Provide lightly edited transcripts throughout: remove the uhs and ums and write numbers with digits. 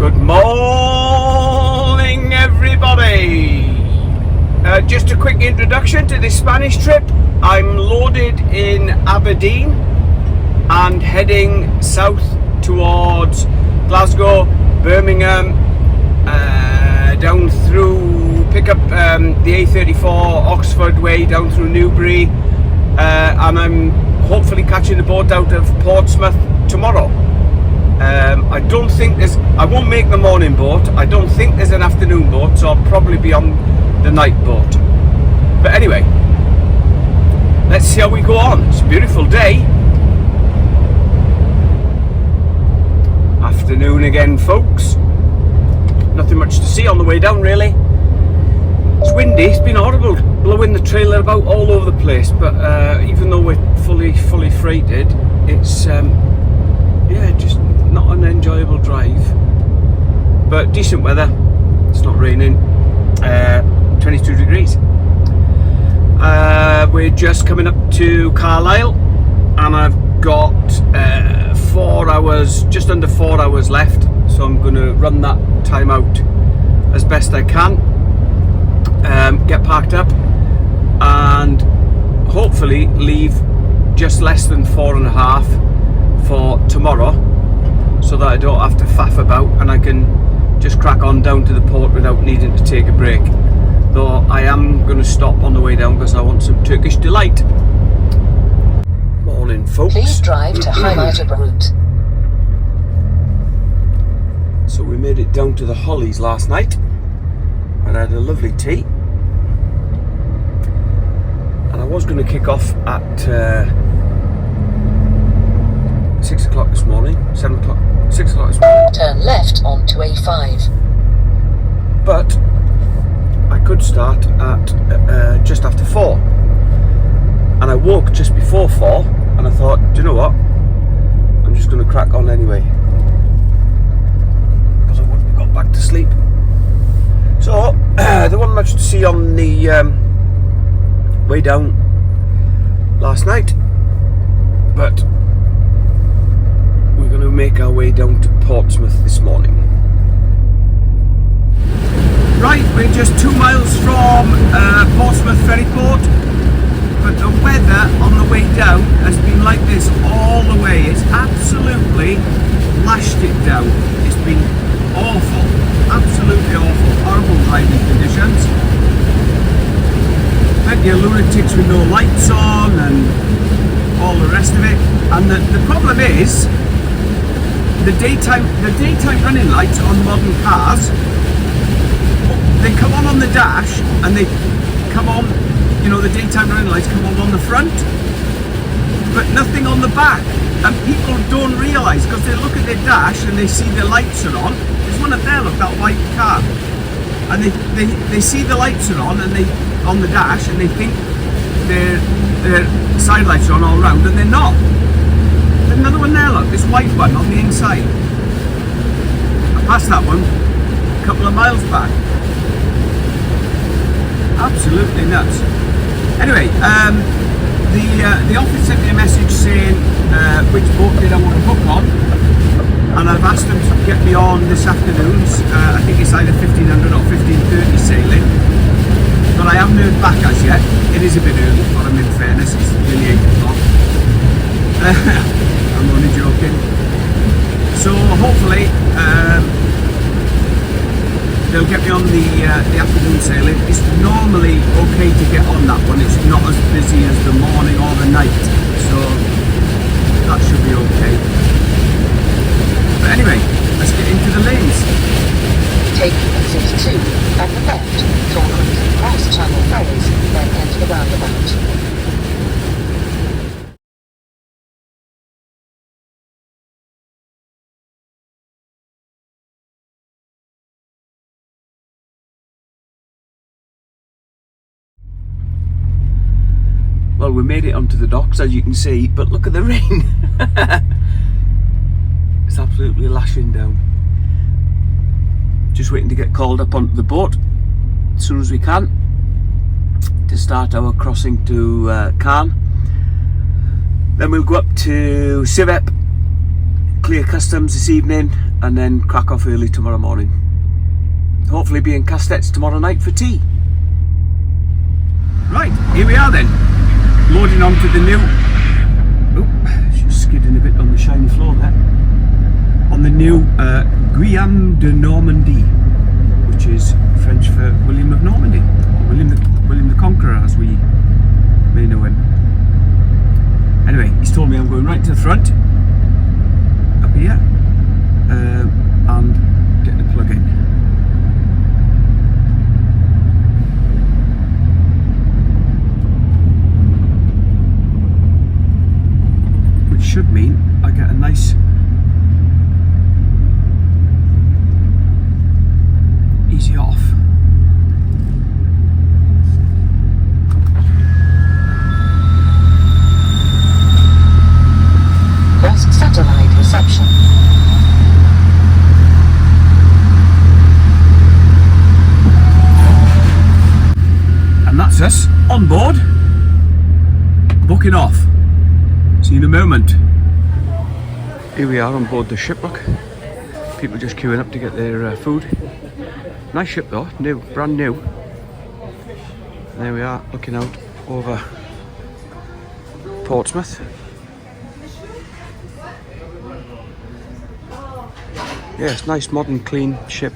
Good morning, everybody. Just a quick introduction to this Spanish trip. I'm loaded in Aberdeen and heading south towards Glasgow, Birmingham, down through, pick up the A34 Oxford way down through Newbury, and I'm hopefully catching the boat out of Portsmouth tomorrow. I don't think I won't make the morning boat. I don't think there's an afternoon boat, so I'll probably be on the night boat. But anyway, let's see how we go on. It's a beautiful day. Afternoon again, folks. Nothing much to see on the way down, really. It's windy. It's been horrible blowing the trailer about all over the place, but even though we're fully freighted, it's yeah, just not an enjoyable drive, but decent weather. It's not raining. 22 degrees. We're just coming up to Carlisle, and I've got 4 hours, just under 4 hours left, so I'm going to run that time out as best I can, get parked up, and hopefully leave just less than 4.5 for tomorrow, so that I don't have to faff about and I can just crack on down to the port without needing to take a break. Though I am going to stop on the way down because I want some Turkish delight. Morning, folks. Please drive to highlighted route. So we made it down to the Hollies last night. I had a lovely tea, and I was going to kick off at 6 o'clock this morning, 7 o'clock, 6 o'clock this morning. Turn left onto A5. But I could start at just after 4. And I woke just before 4, and I thought, do you know what? I'm just going to crack on anyway, because I wouldn't have got back to sleep. So, there wasn't much to see on the way down last night, but we're going to make our way down to Portsmouth this morning. Right, we're just 2 miles from Portsmouth Ferry Port, but the weather on the way down has been like this all the way. It's absolutely lashed it down. It's been awful, absolutely awful, horrible driving conditions. Plenty of lunatics with no lights on and all the rest of it. And the problem is, the daytime running lights on modern cars, they come on the dash, and they come on, you know, the daytime running lights come on the front, but nothing on the back. And people don't realise, because they look at their dash and they see the lights are on. There's one up there, look, that white car, and they see the lights are on, and they on the dash, and they think their side lights are on all round, and they're not. There's another one there, look, this white one on the inside. I passed that one a couple of miles back. Absolutely nuts. Anyway, the office sent me a message saying which boat did I want to book on, and I've asked them to get me on this afternoon's, I think it's either 1500 or 1530 sailing, but I haven't heard back as yet. It is a bit early for them, in fairness, it's nearly 8 o'clock. I'm only joking. So hopefully they'll get me on the afternoon sailing. It's normally okay to get on that one. It's not as busy as the morning or the night, so that should be okay. But anyway, let's get into the lanes. Take exit 2 at the left to cross-channel ferries, then enter the roundabout. Well, we made it onto the docks, as you can see, but look at the rain. It's absolutely lashing down. Just waiting to get called up onto the boat as soon as we can to start our crossing to Caen. Then we'll go up to Civep, clear customs this evening, and then crack off early tomorrow morning. Hopefully be in Castets tomorrow night for tea. Right, here we are then, loading onto the new, oh, she's skidding a bit on the shiny floor there, on the new Guillaume de Normandie, which is French for William of Normandy, or William the Conqueror as we may know him. Anyway, he's told me I'm going right to the front, up here, and get the plug in. Which should mean I get a nice easy off. Lost satellite reception. And that's us on board, booking off. See you in a moment. Here we are on board the ship, look. People just queuing up to get their food. Nice ship though, new, brand new. And there we are, looking out over Portsmouth. Yeah, it's nice, modern, clean ship.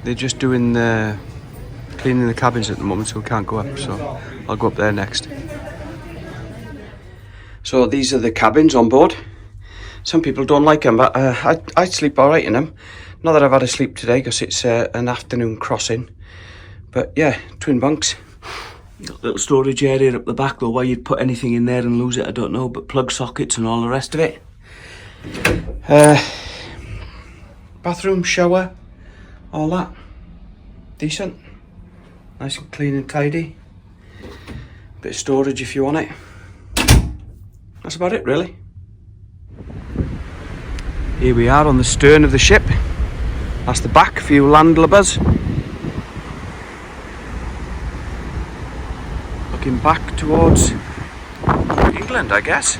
They're just doing the cleaning the cabins at the moment, so we can't go up, so I'll go up there next. So these are the cabins on board. Some people don't like them, but I sleep alright in them. Not that I've had a sleep today because it's an afternoon crossing. But yeah, twin bunks. Got a little storage area up the back though. Why you'd put anything in there and lose it, I don't know. But plug sockets and all the rest of it. Bathroom, shower, all that. Decent. Nice and clean and tidy. Bit of storage if you want it. That's about it really. Here we are on the stern of the ship. That's the back, a few landlubbers. Looking back towards England, I guess.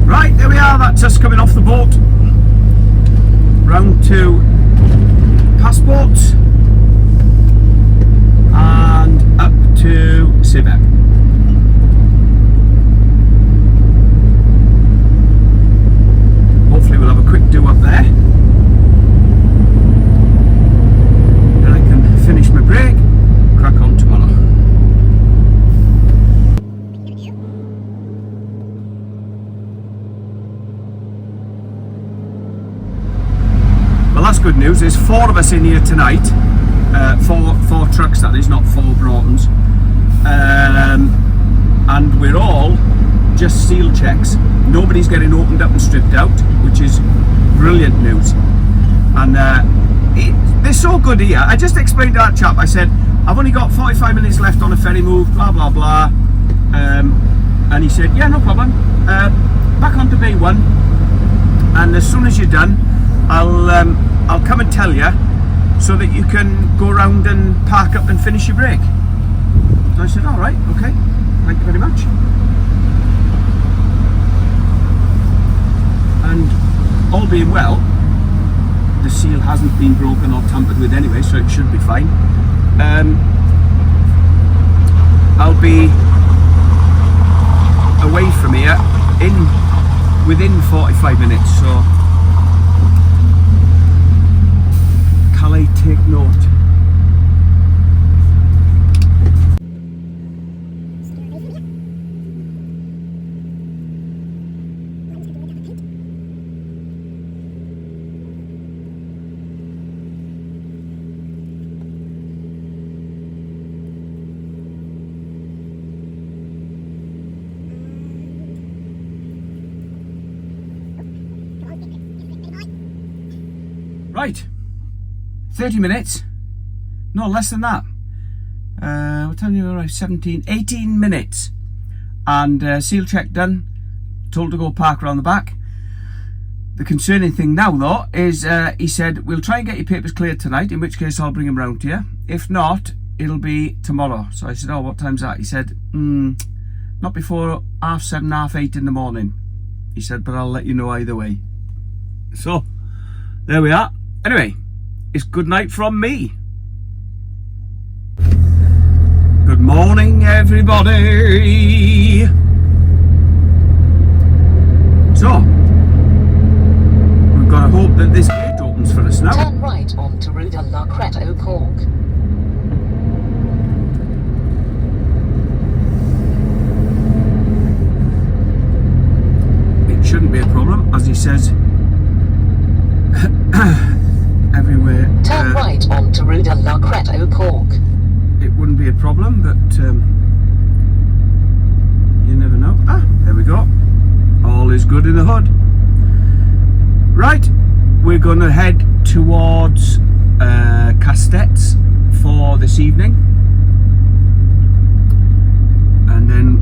Right, there we are, that's us coming off the boat. Round to Passports and up to Viva. Hopefully we'll have a quick do up there. Then I can finish my break, crack on tomorrow. Well, that's good news. There's 4 of us in here tonight. Four trucks, that is, not 4 Broughtons. And we're all just seal checks. Nobody's getting opened up and stripped out, which is brilliant news. And they're so good here. I just explained to that chap, I said, I've only got 45 minutes left on a ferry move, blah, blah, blah. And he said, yeah, no problem. Back onto bay 1. And as soon as you're done, I'll come and tell you so that you can go around and park up and finish your break. So I said, all right, okay, thank you very much. And all being well, the seal hasn't been broken or tampered with anyway, so it should be fine. I'll be away from here within 45 minutes, so Calais, take note. Right, 30 minutes, no less than that. We're telling you around 18 minutes. And seal check done, told to go park around the back. The concerning thing now, though, is he said, we'll try and get your papers cleared tonight, in which case I'll bring them round to you. If not, it'll be tomorrow. So I said, oh, what time's that? He said, not before 7:30, 8:30 in the morning. He said, but I'll let you know either way. So, there we are. Anyway, it's good night from me. Good morning, everybody. So, we've got to hope that this gate opens for us now. Turn right onto Rue de la Crête au Coq. It shouldn't be a problem, as he says. Everywhere. Turn right onto Rue de la Crête au Coq. It wouldn't be a problem, but you never know. Ah, there we go. All is good in the hood. Right, we're going to head towards Castets for this evening, and then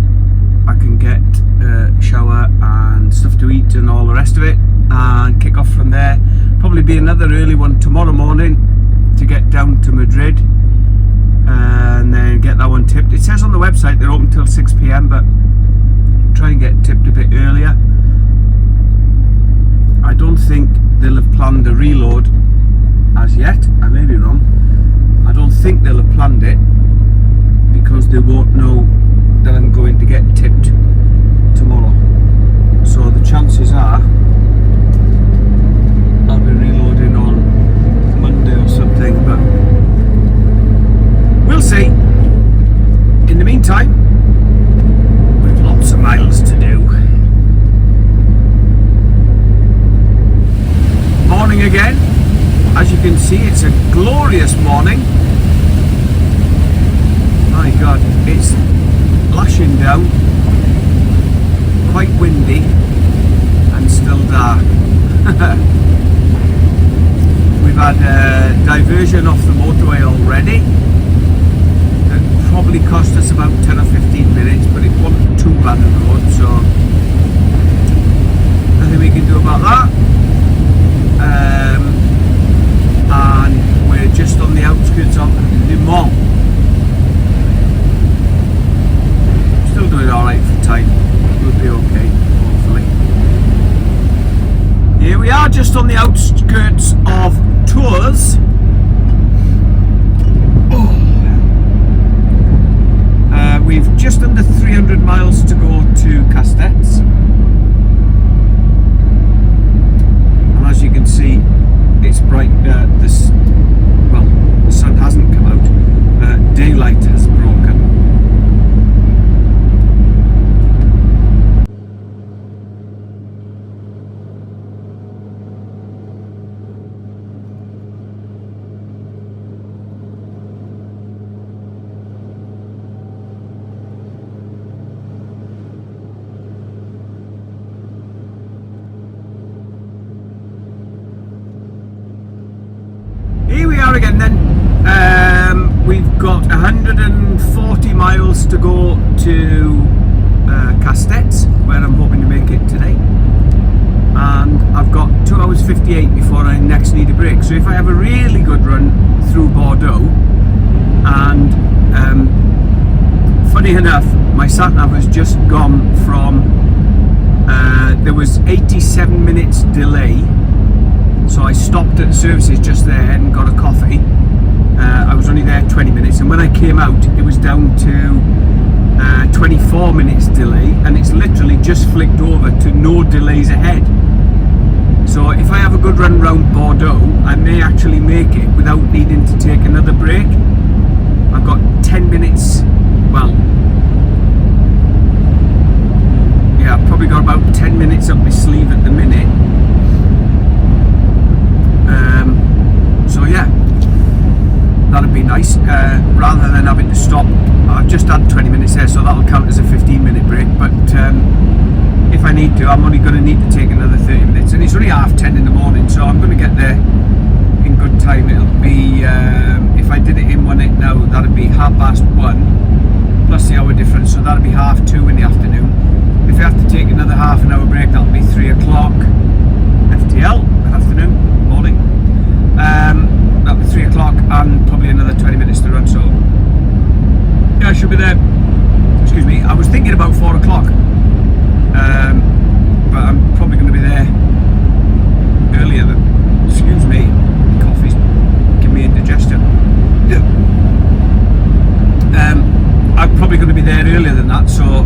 I can get a shower and stuff to eat and all the rest of it, and kick off from there. Probably be another early one tomorrow morning to get down to Madrid, and then get that one tipped. It says on the website they're open till 6 p.m, but try and get tipped a bit earlier. I don't think they'll have planned a reload as yet. I may be wrong. I don't think they'll have planned it because they won't know that I'm going to get tipped tomorrow. So the chances are I'll be reloading on Monday or something, but we'll see. In the meantime, we've lots of miles to do. Morning again. As you can see, it's a glorious morning. My God, it's lashing down, quite windy and still dark. We've had a diversion off the motorway already. It probably cost us about 10 or 15 minutes, but it wasn't too bad on the road, so nothing we can do about that. And we're just on the outskirts of Le Mans. Still doing alright for time. We'll be okay, hopefully. Here we are, just on the outskirts of Tours. We've just under 300 miles to go to Castets. And as you can see, it's bright. The sun hasn't come out. Daylight has broken. Here we are again then. We've got 140 miles to go to Castets, where I'm hoping to make it today. And I've got 2 hours 58 before I next need a break. So if I have a really good run through Bordeaux, and funny enough, my sat-nav has just gone from, there was 87 minutes delay. So I stopped at services just there and got a coffee. I was only there 20 minutes, and when I came out it was down to 24 minutes delay, and it's literally just flicked over to no delays ahead. So if I have a good run round Bordeaux, I may actually make it without needing to take another break. I've got 10 minutes, well, yeah, I've probably got about 10 minutes up my sleeve at the minute. So yeah, that'd be nice, rather than having to stop. I've just had 20 minutes there, so that'll count as a 15-minute break, but if I need to, I'm only going to need to take another 30 minutes, and it's only 10:30 in the morning, so I'm going to get there in good time. It'll be, if I did it in 1 now, that'd be 1:30 plus the hour difference, so that'd be 2:30 in the afternoon. If I have to take another half an hour break, that'll be 3 o'clock. If I have hell, good afternoon, morning. That'll be 3 o'clock and probably another 20 minutes to run, so yeah, I should be there. Excuse me, I was thinking about 4 o'clock, but I'm probably going to be there earlier than, excuse me, coffee's giving me indigestion. I'm probably going to be there earlier than that, so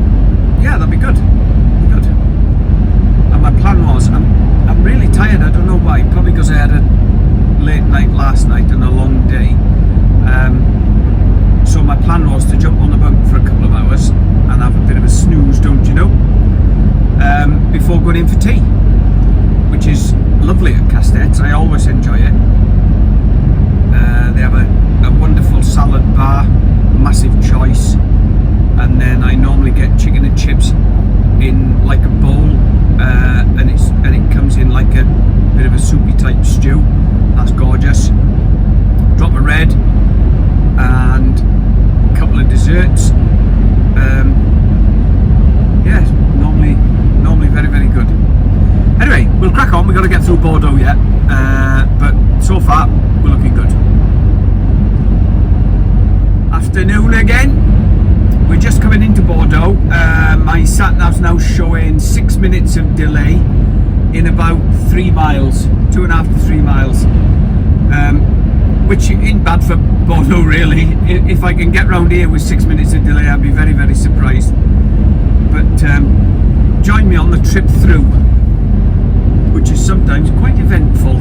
yeah, that'll be good. And my plan was, I'm really tired, I don't know why, probably because I had a late night last night and a long day. So my plan was to jump on the boat for a couple of hours and have a bit of a snooze, don't you know, before going in for tea, which is lovely at Castets. I always enjoy it. They have a wonderful salad bar, massive choice, and then I normally get chicken and chips in like a bowl, and it comes in like a bit of a soupy type stew. That's gorgeous. Drop a red and a couple of desserts. Yeah, normally very, very good. Anyway, we'll crack on. We've got to get through Bordeaux yet, but so far we're looking good. Afternoon again. We're just coming into Bordeaux. My sat nav's now showing 6 minutes of delay in about 3 miles, 2.5 to 3 miles, which ain't bad for Bordeaux really. If I can get round here with 6 minutes of delay, I'd be very, very surprised. But join me on the trip through, which is sometimes quite eventful.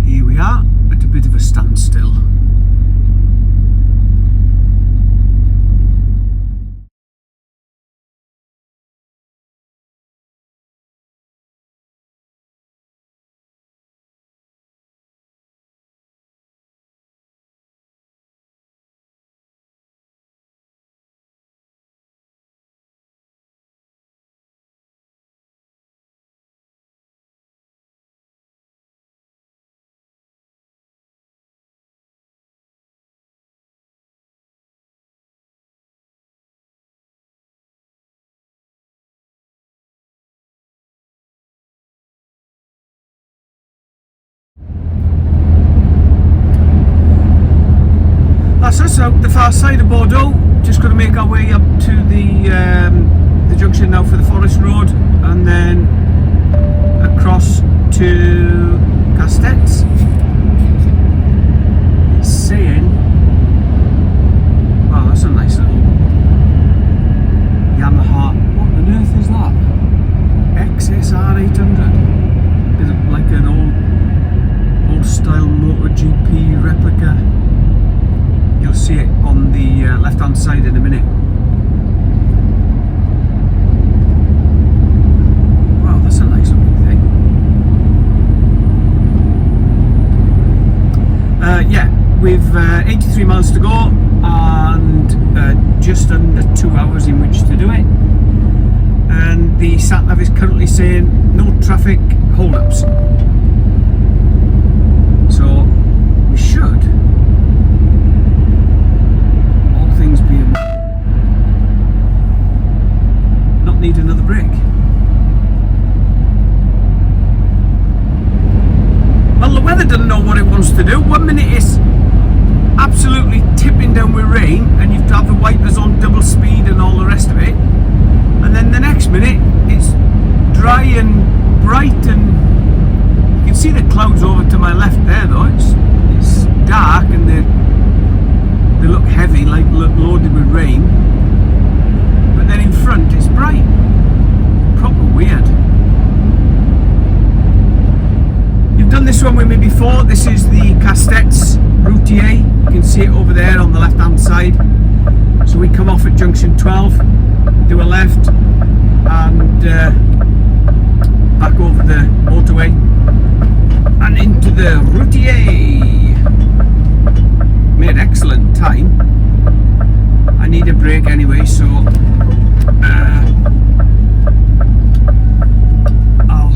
Here we are at a bit of a standstill. That's us out the far side of Bordeaux. Just going to make our way up to the junction now for the Forest Road, and then across to Castets. It's saying, wow, that's a nice little Yamaha. What on earth is that? XSR 800. Is it like an old style MotoGP replica? You'll see it on the left hand side in a minute. Wow, that's a nice looking thing. Yeah, we've 83 miles to go and just under 2 hours in which to do it. And the sat nav is currently saying no traffic hold-ups. So we should, things being, not need another break. Well, the weather doesn't know what it wants to do. 1 minute it's absolutely tipping down with rain and you've to have the wipers on double speed and all the rest of it, and then the next minute it's dry and bright, and you can see the clouds over to my left there though. It's dark and they look heavy, like loaded with rain, but then in front it's bright. Proper weird. You've done this one with me before. This is the Castets Routier. You can see it over there on the left hand side. So we come off at junction 12, do a left, and back over the motorway and into the Routier. May an excellent time. I need a break anyway, so I'll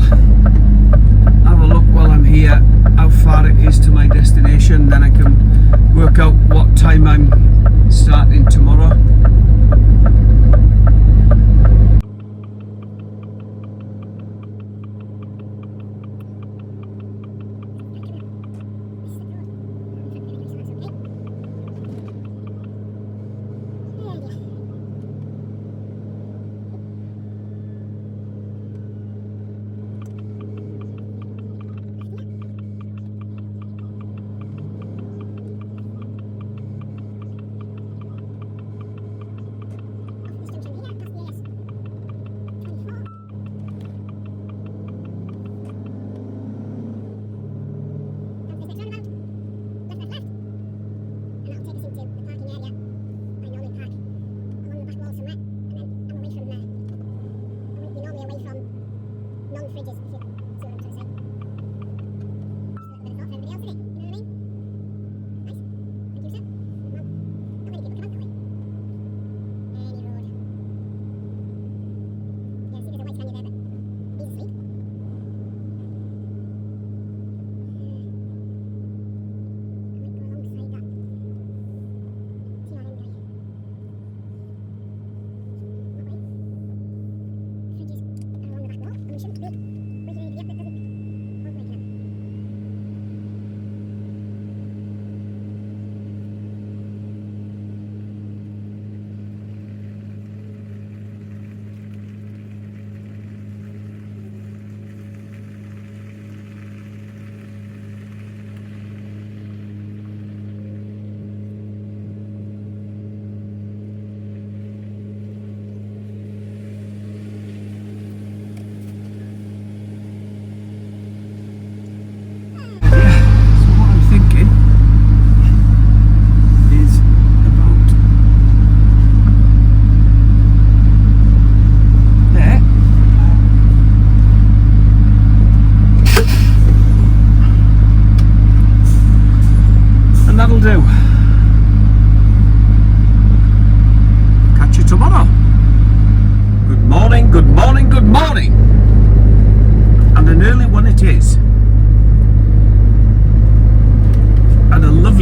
have a look while I'm here how far it is to my destination, then I can work out what time I'm starting tomorrow.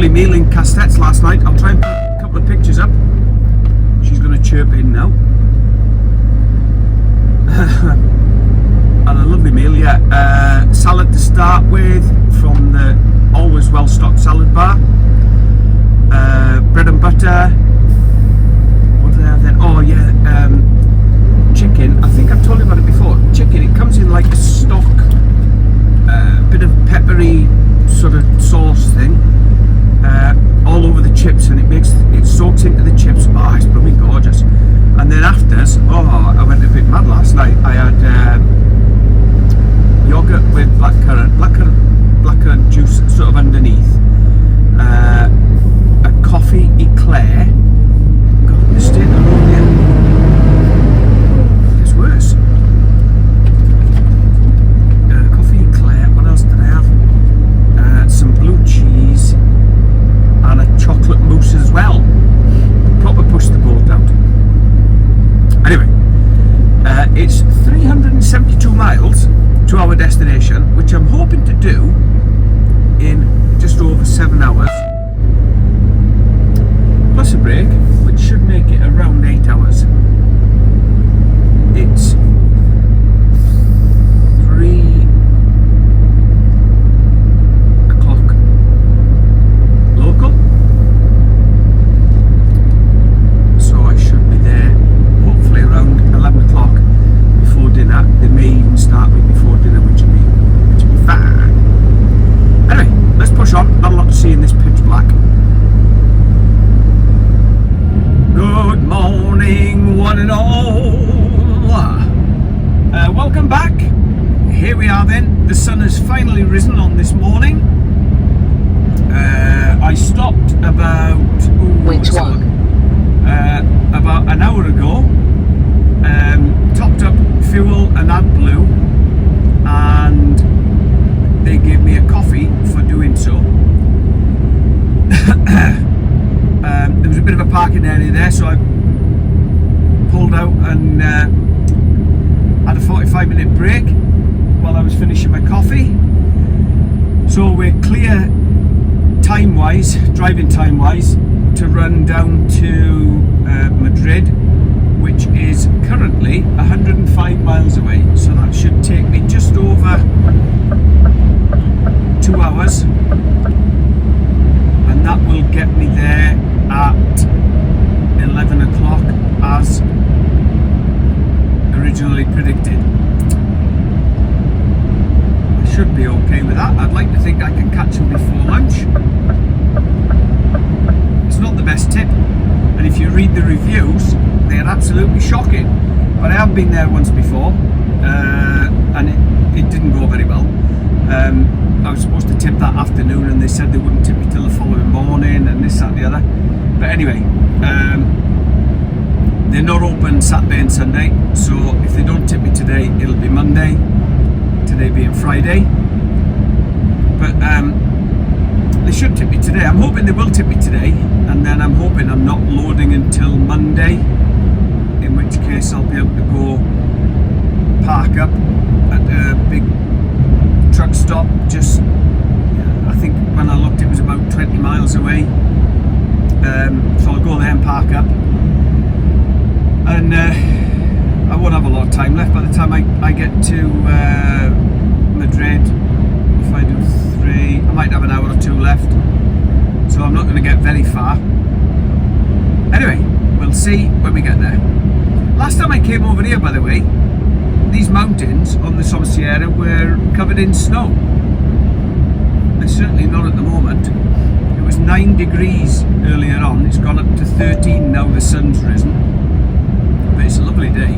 Meal in Castets last night. I'll try and put a couple of pictures up. She's going to chirp in now. And a lovely meal, yeah. Salad to start with from the always well-stocked salad bar. Bread and butter. What did I have then? Oh yeah, chicken. I think I've told you about it before. Chicken, it comes in like a stock, bit of peppery sort of sauce thing. All over the chips, and it soaks into the chips. Oh, it's blooming gorgeous. And then afters, I went a bit mad last night. I had yogurt with blackcurrant juice sort of underneath, a coffee eclair. God, the state of the road here. It's worse. Coffee eclair. What else did I have? Some blue cheese. And a chocolate mousse as well. Proper push the boat out. Anyway, it's 372 miles to our destination, which I'm hoping to do in just over 7 hours. Plus a break, which should make it around 8 hours. It's 3 o'clock local, so I should be there hopefully around 11 o'clock before dinner. They may even start me before dinner, which will be fine. Anyway, let's push on. Not a lot to see in this pitch black. Good morning, one and all. Welcome back. Here we are then. The sun has finally risen on this morning. I stopped about about an hour ago. Topped up fuel and AdBlue, and they gave me a coffee for doing so. bit of a parking area there, so I pulled out and had a 45-minute break while I was finishing my coffee. So we're clear time-wise, driving time-wise, to run down to Madrid, which is currently 105 miles away. So that should take me just over 2 hours, and that will get me there at 11 o'clock as originally predicted. I should be okay with that. I'd like to think I can catch them before lunch. It's not the best tip, and if you read the reviews, they're absolutely shocking. But I have been there once before, and it didn't go very well. I was supposed to tip that afternoon, and they said they wouldn't tip me till the following morning, and this, that, and the other. But anyway, they're not open Saturday and Sunday, so if they don't tip me today, it'll be Monday, today being Friday. But they should tip me today. I'm hoping they will tip me today, and then I'm hoping I'm not loading until Monday, in which case I'll be able to go park up at a big truck stop. Just, I think when I looked it was about 20 miles away, so I'll go there and park up, and I won't have a lot of time left by the time I get to Madrid. If I do 3, I might have an hour or 2 left, so I'm not going to get very far. Anyway, we'll see when we get there. Last time I came over here, by the way, these mountains on the Somosierra were covered in snow. They're certainly not at the moment. It was 9 degrees earlier on. It's gone up to 13 now the sun's risen. But it's a lovely day.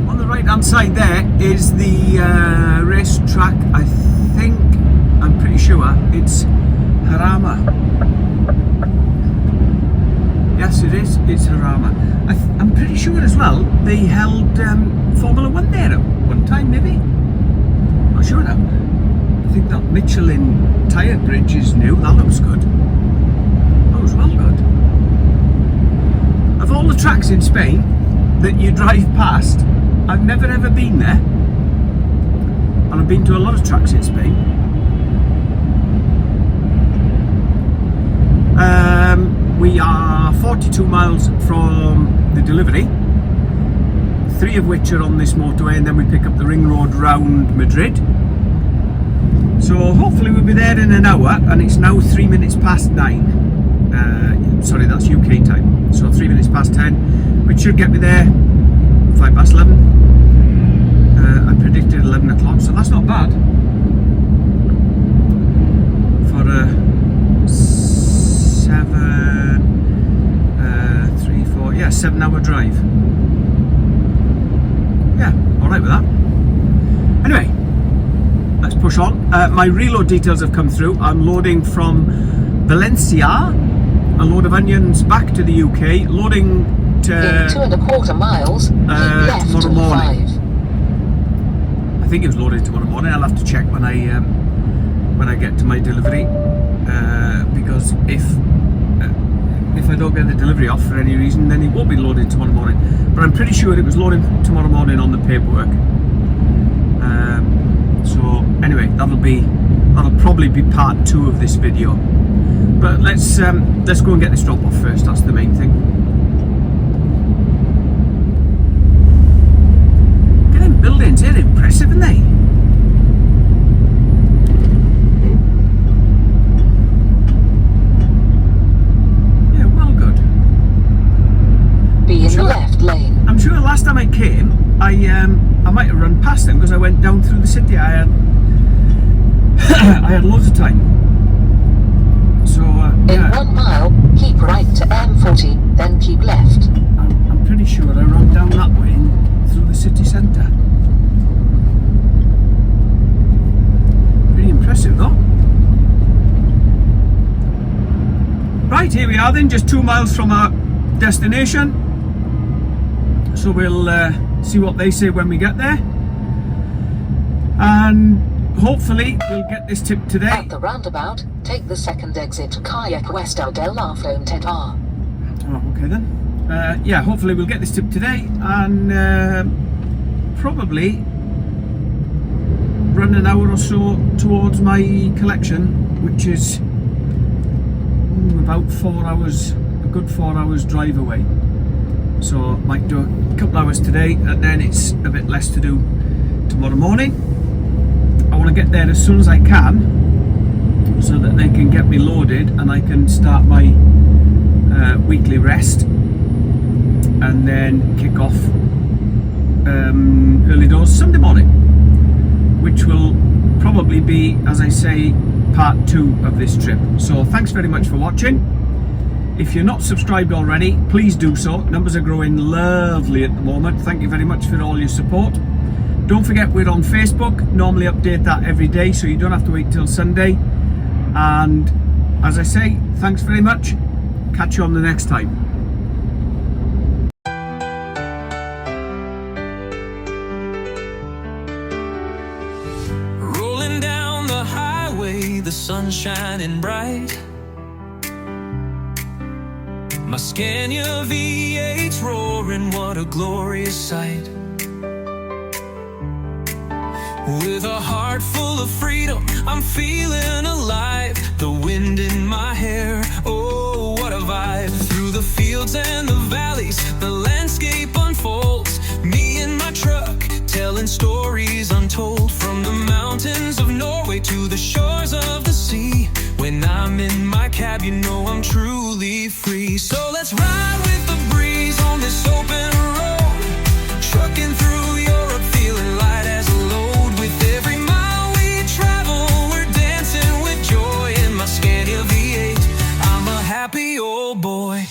On the right hand side there is the race track. I'm pretty sure it's Jarama. Yes, it is. It's Jarama. I'm pretty sure as well they held Formula 1 there at one time, maybe. Not sure now. I think that Michelin tyre bridge is new. That looks good. That was well good. Of all the tracks in Spain that you drive past, I've never ever been there. And I've been to a lot of tracks in Spain. We are 42 miles from the delivery, 3 of which are on this motorway, and then we pick up the ring road round Madrid. So hopefully we'll be there in an hour, and it's now 3 minutes past 9. Sorry, that's UK time. So 3 minutes past 10, which should get me there 5 past 11. I predicted 11 o'clock, so that's not bad for a 7-hour drive. Yeah, alright with that. Anyway, let's push on. My reload details have come through. I'm loading from Valencia, a load of onions back to the UK, loading to in 2.25 miles, left tomorrow morning. 5. I think it was loaded tomorrow morning. I'll have to check when I get to my delivery, because if I don't get the delivery off for any reason, then it won't be loaded tomorrow morning. But I'm pretty sure it was loading tomorrow morning on the paperwork. So anyway, that'll probably be part 2 of this video. But let's go and get this drop off first. That's the main thing. Get them buildings, they're impressive, aren't they? Left lane. I'm sure last time I came, I might have run past them because I went down through the city. I had loads of time. So in 1 mile, keep right to M40, then keep left. I'm pretty sure I ran down that way through the city centre. Pretty impressive though. Right, here we are then, just 2 miles from our destination. So we'll see what they say when we get there, and hopefully we'll get this tip today. At the roundabout, take the second exit to Kayak West del Lafon R. Oh, okay then. Yeah, hopefully we'll get this tip today and probably run an hour or so towards my collection, which is about 4 hours, a good 4 hours drive away. So might do a couple hours today and then it's a bit less to do tomorrow morning. I want to get there as soon as I can so that they can get me loaded and I can start my weekly rest and then kick off early doors Sunday morning, which will probably be, as I say, part 2 of this trip. So thanks very much for watching. If you're not subscribed already, please do so. Numbers are growing lovely at the moment. Thank you very much for all your support. Don't forget we're on Facebook. Normally update that every day, so you don't have to wait till Sunday. And as I say, thanks very much. Catch you on the next time. Rolling down the highway, the sun shining bright. My Scania V8's roaring, what a glorious sight. With a heart full of freedom, I'm feeling alive. The wind in my hair, oh, what a vibe. Through the fields and the valleys, the landscape unfolds. Me and my truck, telling stories untold. From the mountains of Norway to the shores of the sea. When I'm in my cab, you know I'm truly free. So let's ride with the breeze on this open road, trucking through Europe, feeling light as a load. With every mile we travel, we're dancing with joy in my Scania V8. I'm a happy old boy.